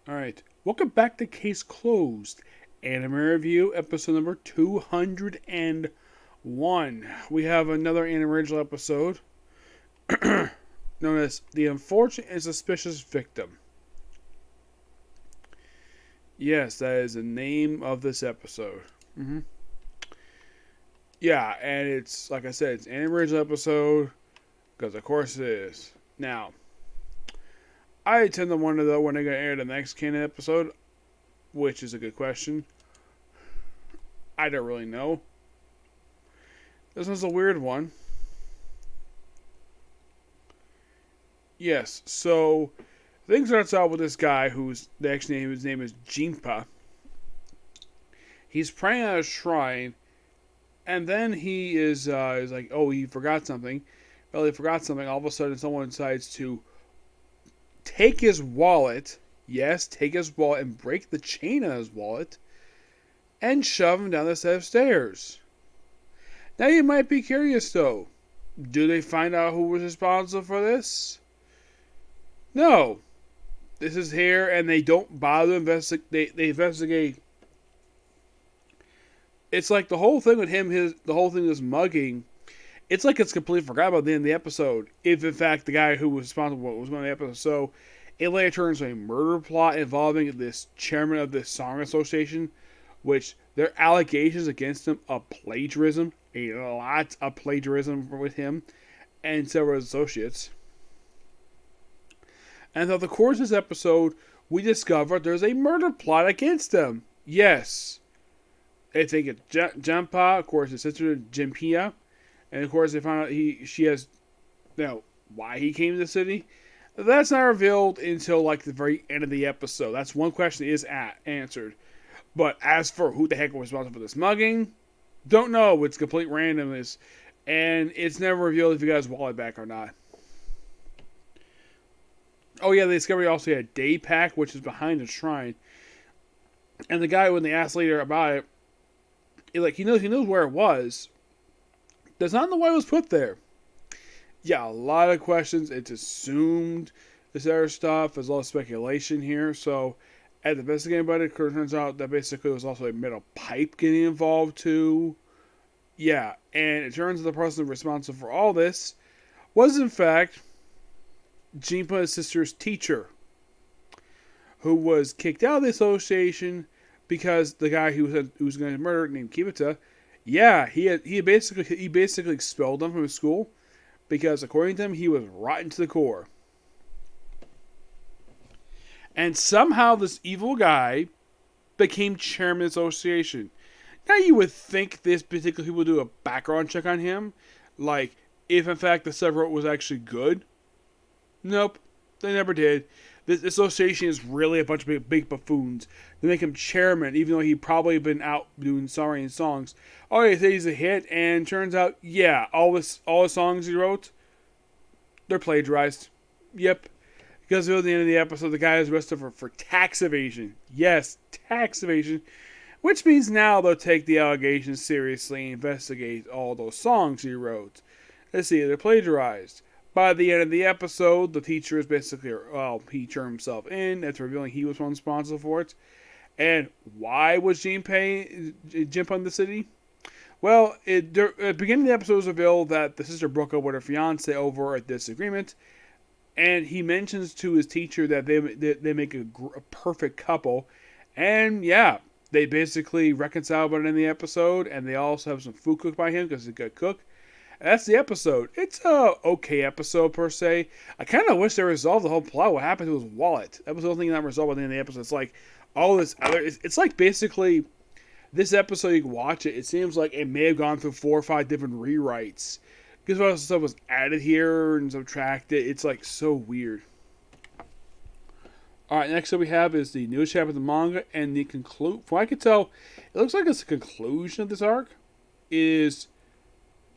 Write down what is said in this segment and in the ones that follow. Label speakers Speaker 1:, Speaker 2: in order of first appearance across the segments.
Speaker 1: Alright, welcome back to Case Closed, Anime Review, episode number 201. We have another anime original episode known as The Unfortunate and Suspicious Victim. Yes, that is the name of this episode. Yeah, and it's, like I said, it's an anime original episode, because of course it is. Now, I tend to wonder though when they're going to air the next canon episode, which is a good question. I don't really know. This one's a weird one. Yes, so things starts out with this guy whose his name is Jinpa. He's praying at a shrine, and then he is like, oh, he forgot something. Well, he forgot something. All of a sudden, someone decides to take his wallet. Yes, take his wallet and break the chain on his wallet and shove him down the set of stairs. Now you might be curious though. Do they find out who was responsible for this? No. This is here and they don't bother to investigate. They investigate. It's like the whole thing with him, the whole thing is mugging. It's like it's completely forgot about the end of the episode. If in fact the guy who was responsible was one of the episodes. So it later turns into a murder plot involving this chairman of this song association, which there are allegations against him of plagiarism, a lot of plagiarism with him and several associates. And throughout the course of this episode, we discover there's a murder plot against him. Yes. They think it's Jampa, of course, his sister Jimpia, and of course they find out she has, why he came to the city. That's not revealed until like the very end of the episode. That's one question that is answered. But as for who the heck was responsible for this mugging, don't know. It's complete randomness. And it's never revealed if he got his wallet back or not. Oh yeah, they discovered he also had a day pack, which is behind the shrine. And the guy, when they asked later about it, he knows where it was. Does not know why it was put there. Yeah, a lot of questions. It's assumed this other stuff. There's a lot of speculation here. So, at the investigating about it, it turns out that basically there was also a metal pipe getting involved too. Yeah, and it turns out the person responsible for all this was in fact Jinpa's sister's teacher, who was kicked out of the association because the guy who was going to murder named Kibita, he basically expelled him from his school because according to him he was rotten to the core. And somehow this evil guy became chairman of the association. Now you would think this particular people would do a background check on him, like if in fact the stuff wrote was actually good. Nope, they never did. This association is really a bunch of big buffoons. They make him chairman, even though he probably been out doing songwriting songs. Oh, they say he's a hit, and turns out, yeah, all the songs he wrote, they're plagiarized. Yep. Because at the end of the episode, the guy is arrested for tax evasion. Yes, tax evasion. Which means now they'll take the allegations seriously and investigate all those songs he wrote. Let's see, they're plagiarized. By the end of the episode, the teacher is basically, he turned himself in. That's revealing he was responsible for it. And why was Jinpa in the city? Well, at the beginning of the episode, it was revealed that the sister broke up with her fiance over a disagreement. And he mentions to his teacher that they make a perfect couple. And yeah, they basically reconcile by the end of the episode. And they also have some food cooked by him because he's a good cook. That's the episode. It's a okay episode per se. I kind of wish they resolved the whole plot. What happened to his wallet? That was the only thing not resolved by the end of the episode. It's like all this other. It's like basically this episode. You can watch it. It seems like it may have gone through 4 or 5 different rewrites because all this stuff was added here and subtracted. It's like so weird. All right, next up we have is the newest chapter of the manga and the conclude. From what I can tell, it looks like it's the conclusion of this arc. Is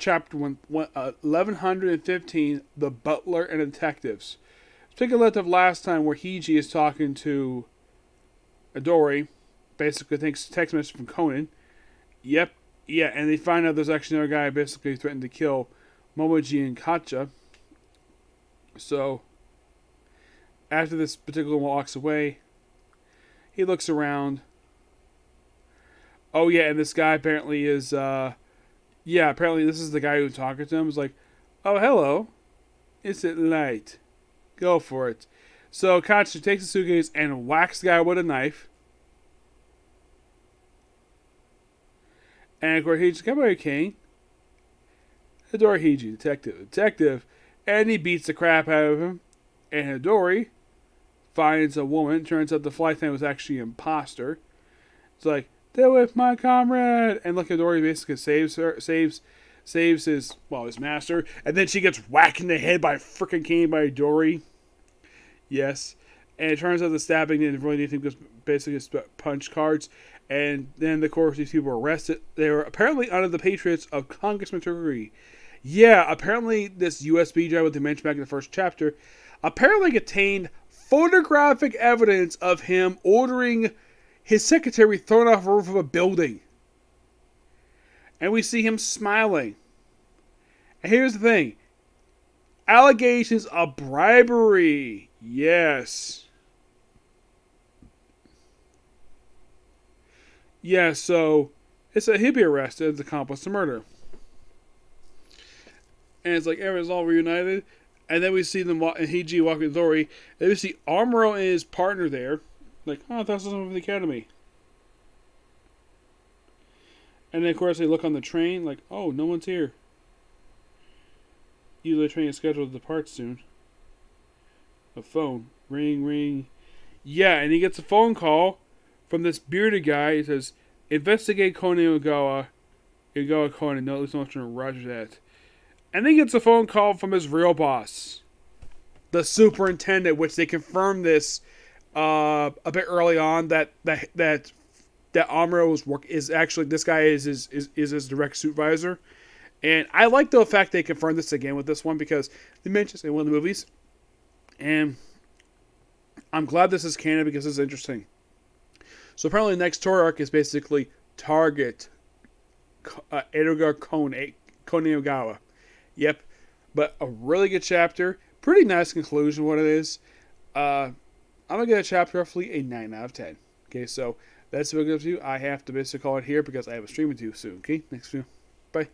Speaker 1: Chapter 1115, The Butler and the Detectives. Take a look at last time where Hiji is talking to Adori. Basically thinks text message from Conan. Yep. Yeah, and they find out there's actually another guy basically threatened to kill Momoji and Katja. So, after this particular one walks away, He looks around. Oh, yeah, and this guy apparently is, apparently this is the guy who's talking to him. He's like, oh, hello. Is it light? Go for it. So Katsu takes the suitcase and whacks the guy with a knife. And of course, he's like, come here, King. Hidori Hiji, detective. And he beats the crap out of him. And Hidori finds a woman. Turns out the flight attendant was actually an imposter. It's like, they're with my comrade. And look, Hidori basically saves his master. And then she gets whacked in the head by a freaking cane by Hidori. Yes. And it turns out the stabbing didn't really anything because basically just punch cards. And then, of course, these people were arrested. They were apparently under the Patriots of Congressman Toguri. Yeah, apparently this USB drive, what they mentioned back in the first chapter, apparently contained photographic evidence of him ordering his secretary thrown off the roof of a building. And we see him smiling. And here's the thing. Allegations of bribery. Yes. Yeah, so he'd be arrested as accomplice to murder. And it's like everyone's all reunited. And then we see them and Hiji walking with Hidori. Then we see Amuro and his partner there. Like, oh, that's someone from the academy. And then, of course, they look on the train. Like, oh, no one's here. Usually the train is scheduled to depart soon. A phone. Ring, ring. Yeah, and he gets a phone call from this bearded guy. He says, investigate Konen Ogawa. Ogawa Konen. No, at least not trying to roger that. And then he gets a phone call from his real boss. The superintendent, which they confirmed this a bit early on that Amuro is actually, this guy is his direct supervisor. And I like the fact they confirmed this again with this one because they mentioned it in one of the movies. And I'm glad this is canon because it's interesting. So apparently the next story arc is basically Target Edoga Konen Ogawa. Yep. But a really good chapter. Pretty nice conclusion what it is. I'm going to give that chapter roughly a 9 out of 10. Okay, so that's what I'm going to do. I have to basically call it here because I have a stream to do soon. Okay, next video. Bye.